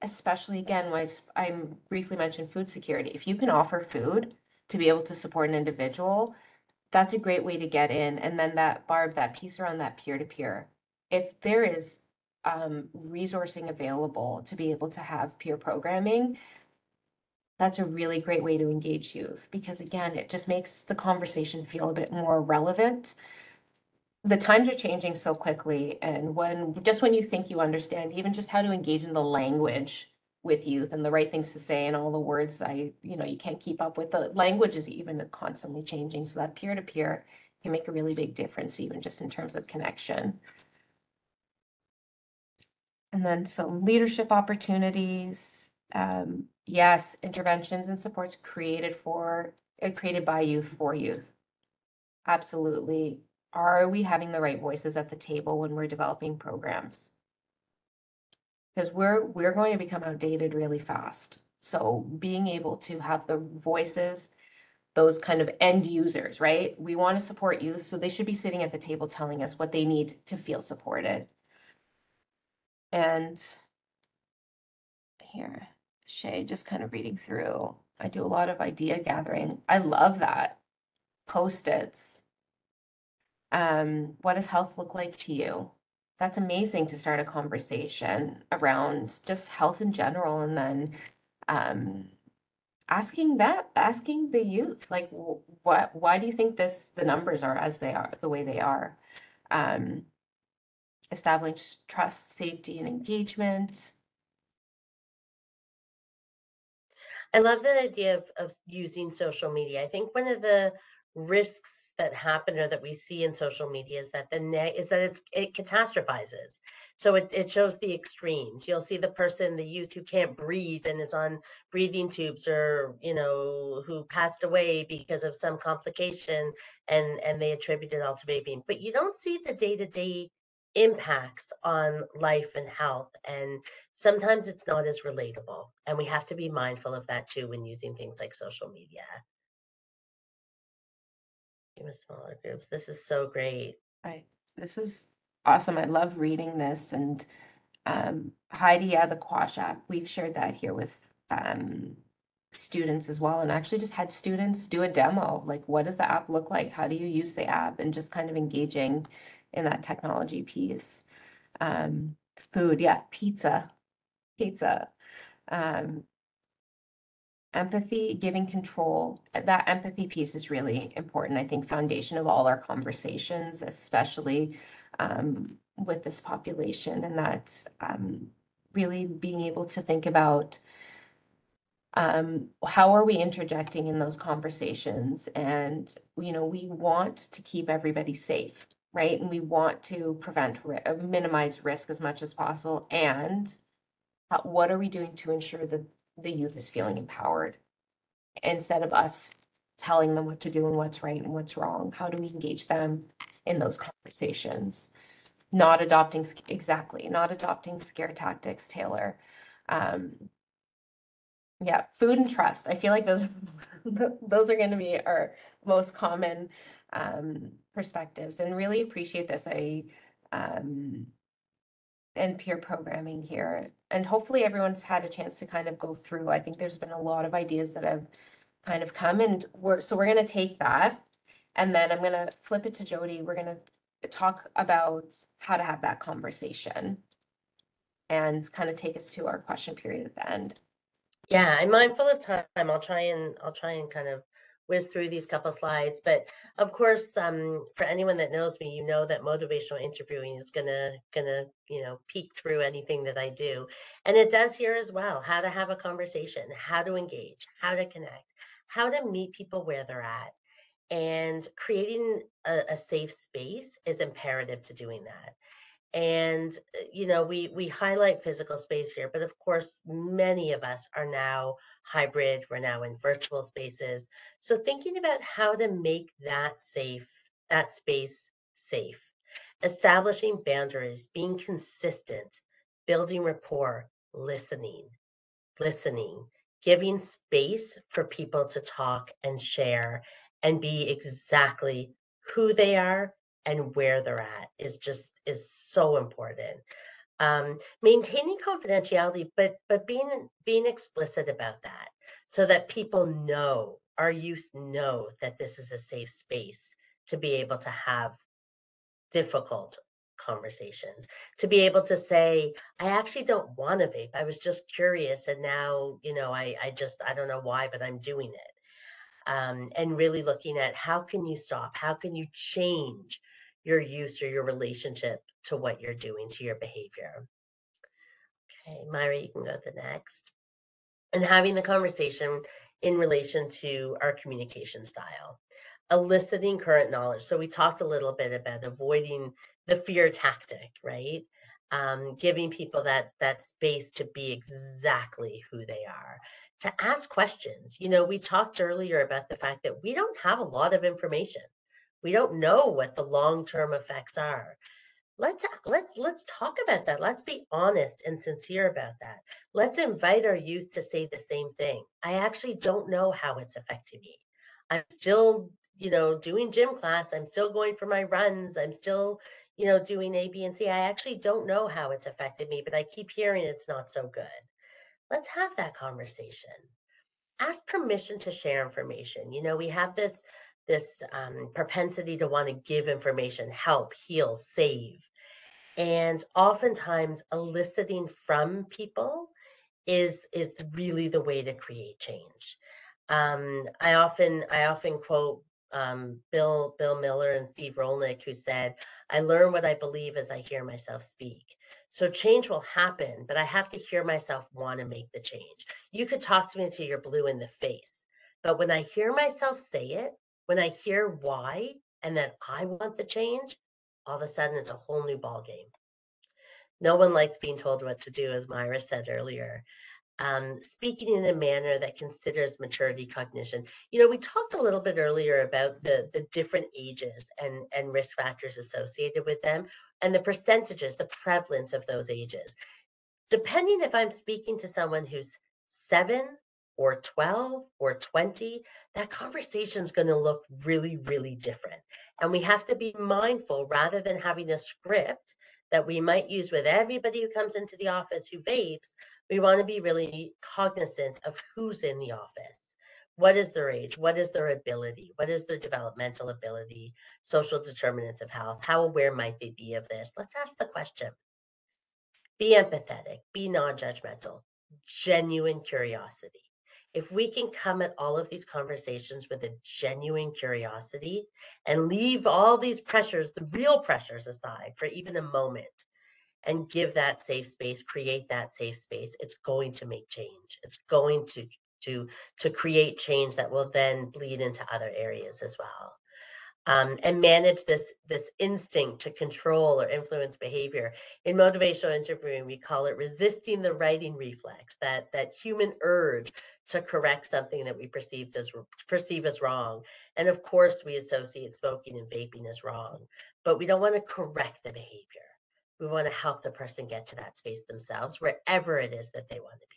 especially again, when I briefly mentioned food security. If you can offer food to be able to support an individual, that's a great way to get in. And then that piece around that peer-to-peer. If there is resourcing available to be able to have peer programming, that's a really great way to engage youth because again, it just makes the conversation feel a bit more relevant. The times are changing so quickly, and when you think you understand even just how to engage in the language with youth and the right things to say and all the words you can't keep up with, the language is even constantly changing, so that peer-to-peer can make a really big difference even just in terms of connection. And then some leadership opportunities, yes, interventions and supports created by youth for youth. Absolutely. Are we having the right voices at the table when we're developing programs? Because we're going to become outdated really fast. So being able to have the voices, those kind of end users, right? We want to support youth, so they should be sitting at the table telling us what they need to feel supported. And here, Shay, just kind of reading through. I do a lot of idea gathering. I love that. Post-its. What does health look like to you? That's amazing to start a conversation around just health in general, and then asking the youth, like, why do you think the numbers are as they are, the way they are? Establish trust, safety, and engagement. I love the idea of using social media. I think one of the risks that happen or that we see in social media is that it catastrophizes. So it shows the extremes. You'll see the person, the youth who can't breathe and is on breathing tubes, or who passed away because of some complication, and they attribute it all to vaping. But you don't see the day-to-day impacts on life and health, and sometimes it's not as relatable, and we have to be mindful of that too when using things like social media. Even smaller groups. This is so great. This is awesome. I love reading this. And Heidi, yeah, the Quash app, we've shared that here with students as well, and actually just had students do a demo, like what does the app look like, how do you use the app, and just kind of engaging in that technology piece. Food, yeah, pizza. empathy, giving control. That empathy piece is really important. I think foundation of all our conversations, especially with this population, and that's really being able to think about how are we interjecting in those conversations? And, you know, we want to keep everybody safe, right? And we want to minimize risk as much as possible. And what are we doing to ensure that the youth is feeling empowered instead of us telling them what to do and what's right and what's wrong? How do we engage them in those conversations? Not adopting scare tactics, Taylor. Yeah, food and trust. I feel like those those are going to be our most common perspectives, and really appreciate this. And peer programming here, and hopefully everyone's had a chance to kind of go through. I think there's been a lot of ideas that have kind of come, and we're going to take that, and then I'm going to flip it to Jodi. We're going to talk about how to have that conversation and kind of take us to our question period at the end. Yeah, I'm mindful of time. I'll try and kind of whiz through these couple slides. But of course, for anyone that knows me, you know that motivational interviewing is gonna peek through anything that I do, and it does here as well. How to have a conversation, how to engage, how to connect, how to meet people where they're at, and creating a safe space is imperative to doing that. And we highlight physical space here, but of course many of us are now hybrid, we're now in virtual spaces. So thinking about how to make that space safe, establishing boundaries, being consistent, building rapport, listening, giving space for people to talk and share and be exactly who they are and where they're at is so important. Maintaining confidentiality, but being explicit about that, so that people know, our youth know, that this is a safe space to be able to have difficult conversations, to be able to say, I actually don't want to vape. I was just curious. And now, I don't know why, but I'm doing it. And really looking at how can you stop? How can you change your use or your relationship to what you're doing, to your behavior? Okay, Myra, you can go to the next. And having the conversation in relation to our communication style, eliciting current knowledge. So we talked a little bit about avoiding the fear tactic, right? Giving people that space to be exactly who they are, to ask questions. We talked earlier about the fact that we don't have a lot of information. We don't know what the long-term effects are. Let's talk about that. Let's be honest and sincere about that. Let's invite our youth to say the same thing. I actually don't know how it's affecting me. I'm still, doing gym class. I'm still going for my runs. I'm still, doing A, B, and C. I actually don't know how it's affected me, but I keep hearing it's not so good. Let's have that conversation. Ask permission to share information. We have this propensity to want to give information, help, heal, save. And oftentimes eliciting from people is really the way to create change. I often quote Bill Miller and Steve Rolnick, who said, I learn what I believe as I hear myself speak. So change will happen, but I have to hear myself want to make the change. You could talk to me until you're blue in the face, but when I hear myself say it, when I hear why and that I want the change, all of a sudden it's a whole new ball game. No one likes being told what to do, as Myra said earlier. Speaking in a manner that considers maturity cognition. We talked a little bit earlier about the different ages and risk factors associated with them, and the percentages, the prevalence of those ages. Depending if I'm speaking to someone who's 7 or 12 or 20, that conversation is going to look really, really different. And we have to be mindful, rather than having a script that we might use with everybody who comes into the office who vapes, we want to be really cognizant of who's in the office. What is their age? What is their ability? What is their developmental ability? Social determinants of health? How aware might they be of this? Let's ask the question. Be empathetic, be non-judgmental, genuine curiosity. If we can come at all of these conversations with a genuine curiosity and leave all these pressures, the real pressures aside for even a moment, and give that safe space, create that safe space, it's going to make change. It's going to create change that will then bleed into other areas as well. And manage this instinct to control or influence behavior. In motivational interviewing, we call it resisting the righting reflex, that human urge to correct something that we perceive as wrong. And of course, we associate smoking and vaping as wrong, but we don't want to correct the behavior. We want to help the person get to that space themselves, wherever it is that they want to be.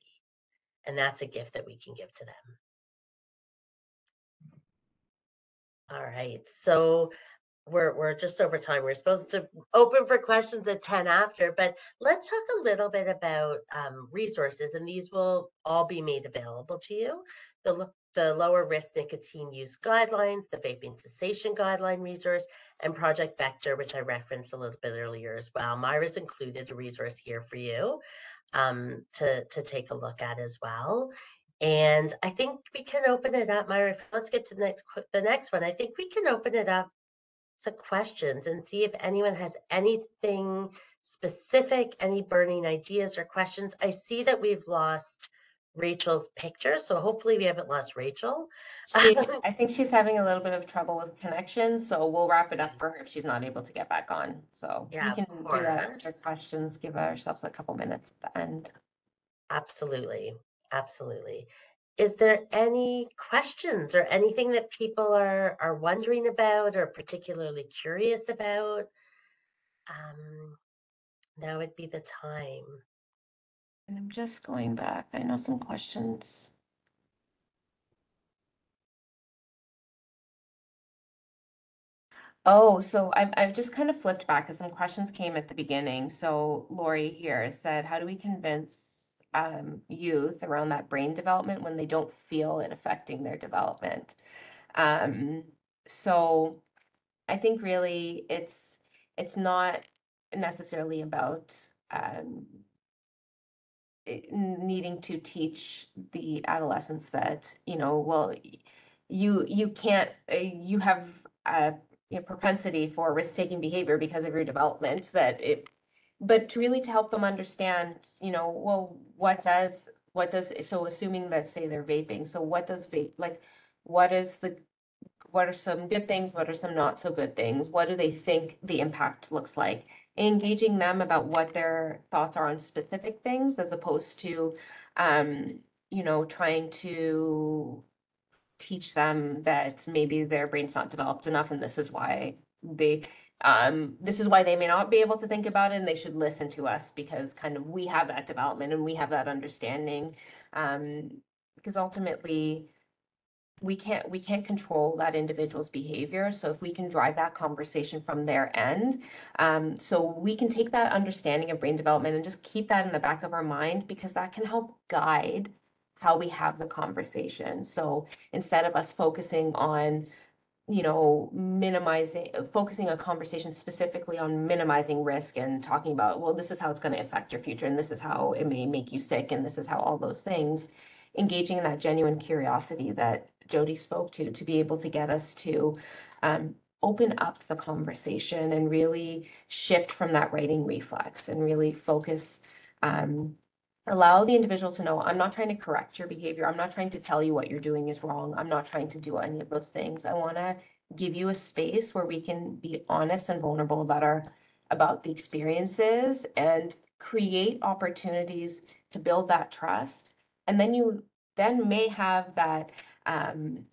And that's a gift that we can give to them. All right, so we're just over time. We're supposed to open for questions at 10 after, but let's talk a little bit about resources, and these will all be made available to you. The lower risk nicotine use guidelines, the vaping cessation guideline resource, and Project Vector, which I referenced a little bit earlier as well. Myra's included a resource here for you to take a look at as well. And I think we can open it up, Myra. Let's get to the next one. I think we can open it up to questions and see if anyone has anything specific, any burning ideas or questions. I see that we've lost Rachel's picture, so hopefully we haven't lost Rachel. I think she's having a little bit of trouble with connection, so we'll wrap it up for her if she's not able to get back on. So Yeah, we can of do that after course. questions, give ourselves a couple minutes at the end. Absolutely. Absolutely. Is there any questions or anything that people are wondering about or particularly curious about? Now would be the time. And I'm just going back. I know some questions. Oh, so I've just kind of flipped back because some questions came at the beginning. So Lori here said, how do we convince youth around that brain development when they don't feel it affecting their development? So I think really it's not necessarily about needing to teach the adolescents that, well, you can't, you have a propensity for risk-taking behavior because of your development, but to really to help them understand, well, so assuming that, say they're vaping, so what does vape, like, what are some good things? What are some not so good things? What do they think the impact looks like? Engaging them about what their thoughts are on specific things, as opposed to, trying to teach them that maybe their brain's not developed enough, and this is why they may not be able to think about it, and they should listen to us because kind of we have that development and we have that understanding. Because ultimately, we can't control that individual's behavior. So if we can drive that conversation from their end, so we can take that understanding of brain development and just keep that in the back of our mind, because that can help guide how we have the conversation. So instead of us focusing on, focusing a conversation specifically on minimizing risk and talking about, well, this is how it's going to affect your future, and this is how it may make you sick, and this is how all those things, engaging in that genuine curiosity that Jodi spoke to be able to get us to open up the conversation and really shift from that righting reflex and really focus, allow the individual to know, I'm not trying to correct your behavior. I'm not trying to tell you what you're doing is wrong. I'm not trying to do any of those things. I want to give you a space where we can be honest and vulnerable about the experiences and create opportunities to build that trust. And then you then may have that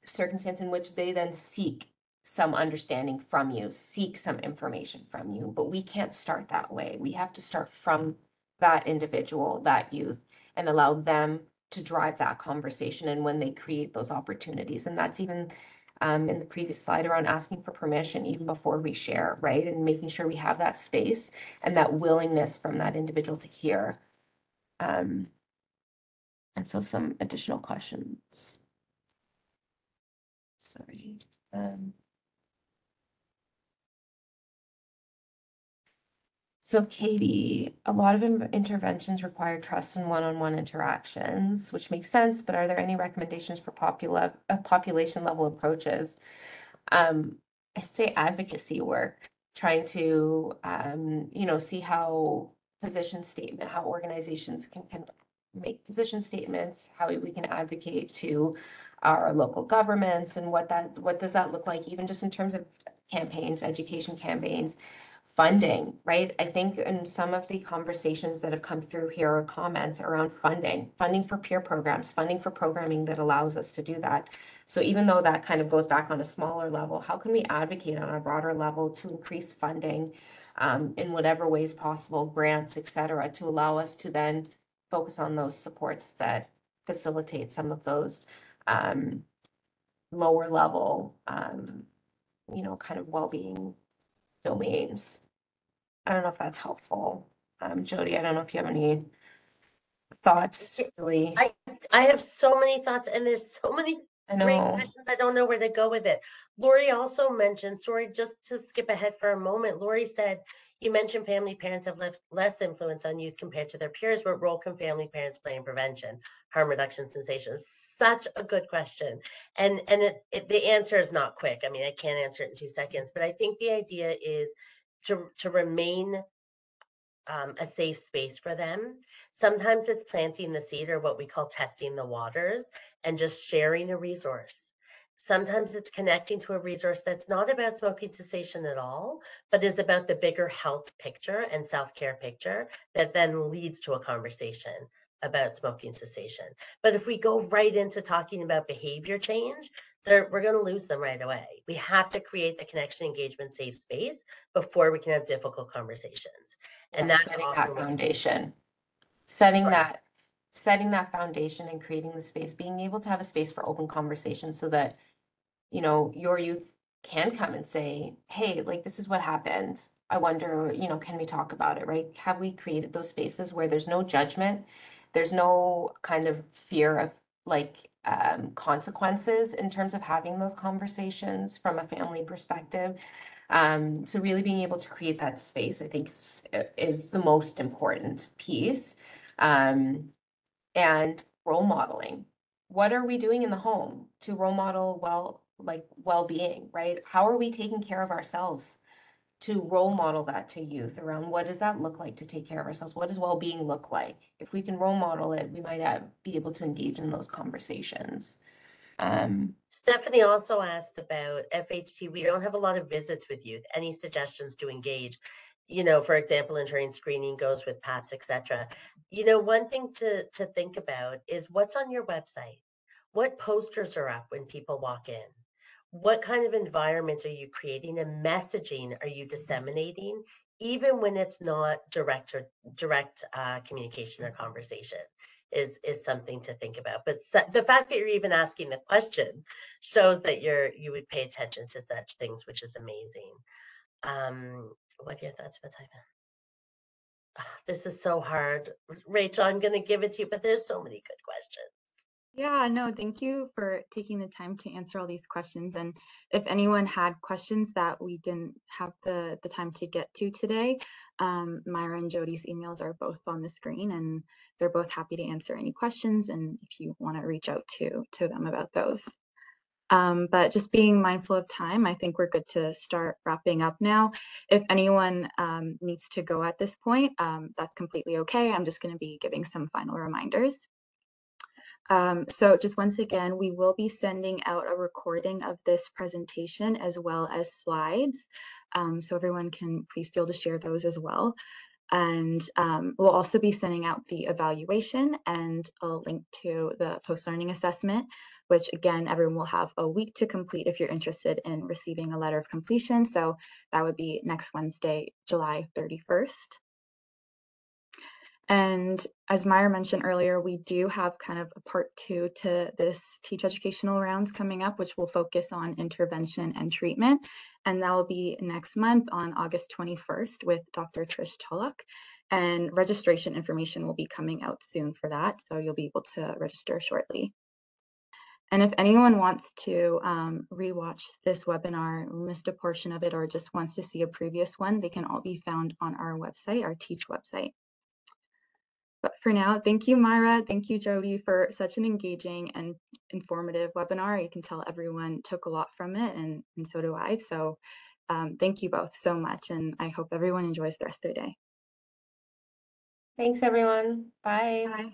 circumstance in which they then seek some understanding from you, seek some information from you. But we can't start that way. We have to start from that individual, that youth, and allow them to drive that conversation. And when they create those opportunities, and that's even in the previous slide around asking for permission even before we share, right? And making sure we have that space and that willingness from that individual to hear. And so some additional questions. Sorry. So Katie, a lot of interventions require trust and one-on-one interactions, which makes sense, but are there any recommendations for population level approaches? I'd say advocacy work, trying to, see how how organizations can make position statements, how we can advocate to our local governments, and what does that look like, even just in terms of campaigns, education campaigns, funding, right? I think in some of the conversations that have come through here are comments around funding for peer programs, funding for programming that allows us to do that. So even though that kind of goes back on a smaller level, how can we advocate on a broader level to increase funding in whatever ways possible, grants, et cetera, to allow us to then focus on those supports that facilitate some of those lower level, kind of well-being domains. I don't know if that's helpful. Jodi, I don't know if you have any thoughts, really. I have so many thoughts, and there's so many I great know. questions. I don't know where to go with it. Lori also mentioned, sorry, just to skip ahead for a moment. Lori said, you mentioned family parents have less influence on youth compared to their peers. What role can family parents play in prevention, harm reduction, cessation? Such a good question. And the answer is not quick. I mean, I can't answer it in 2 seconds, but I think the idea is to remain a safe space for them. Sometimes it's planting the seed, or what we call testing the waters, and just sharing a resource. Sometimes it's connecting to a resource that's not about smoking cessation at all, but is about the bigger health picture and self-care picture that then leads to a conversation about smoking cessation. But if we go right into talking about behavior change, we're going to lose them right away. We have to create the connection, engagement, safe space before we can have difficult conversations. And that's setting often that foundation, setting that foundation and creating the space, being able to have a space for open conversation so that, your youth can come and say, hey, like, this is what happened. I wonder, can we talk about it, right? Have we created those spaces where there's no judgment, there's no kind of fear of consequences in terms of having those conversations from a family perspective? So really being able to create that space, I think, is the most important piece. And role modeling. What are we doing in the home to role model well-being, right? How are we taking care of ourselves to role model that to youth around what does that look like to take care of ourselves? What does well-being look like? If we can role model it, we might be able to engage in those conversations. Stephanie also asked about FHT. We don't have a lot of visits with youth. Any suggestions to engage? For example, ensuring screening goes with PAPs, etc. One thing to think about is what's on your website. What posters are up when people walk in? What kind of environment are you creating, and messaging are you disseminating, even when it's not direct communication or conversation? Is something to think about. But the fact that you're even asking the question shows that you would pay attention to such things, which is amazing. What are your thoughts about that? This is so hard. Rachel, I'm going to give it to you, but there's so many good questions. Yeah, no, thank you for taking the time to answer all these questions. And if anyone had questions that we didn't have the time to get to today, Myra and Jodi's emails are both on the screen, and they're both happy to answer any questions, and if you want to reach out to them about those. But just being mindful of time, I think we're good to start wrapping up now. If anyone needs to go at this point, that's completely okay. I'm just going to be giving some final reminders. So just once again, we will be sending out a recording of this presentation as well as slides. So everyone can please feel to share those as well. And we'll also be sending out the evaluation and a link to the post-learning assessment, which again, everyone will have a week to complete if you're interested in receiving a letter of completion. So that would be next Wednesday, July 31st. And as Myra mentioned earlier, we do have kind of a part 2 to this Teach Educational Rounds coming up, which will focus on intervention and treatment. And that will be next month on August 21st with Dr. Trish Tulloch. And registration information will be coming out soon for that. So you'll be able to register shortly. And if anyone wants to rewatch this webinar, missed a portion of it, or just wants to see a previous one, they can all be found on our website, our Teach website. But for now, thank you, Myra. Thank you, Jodi, for such an engaging and informative webinar. You can tell everyone took a lot from it, and so do I. So thank you both so much, and I hope everyone enjoys the rest of their day. Thanks, everyone. Bye. Bye.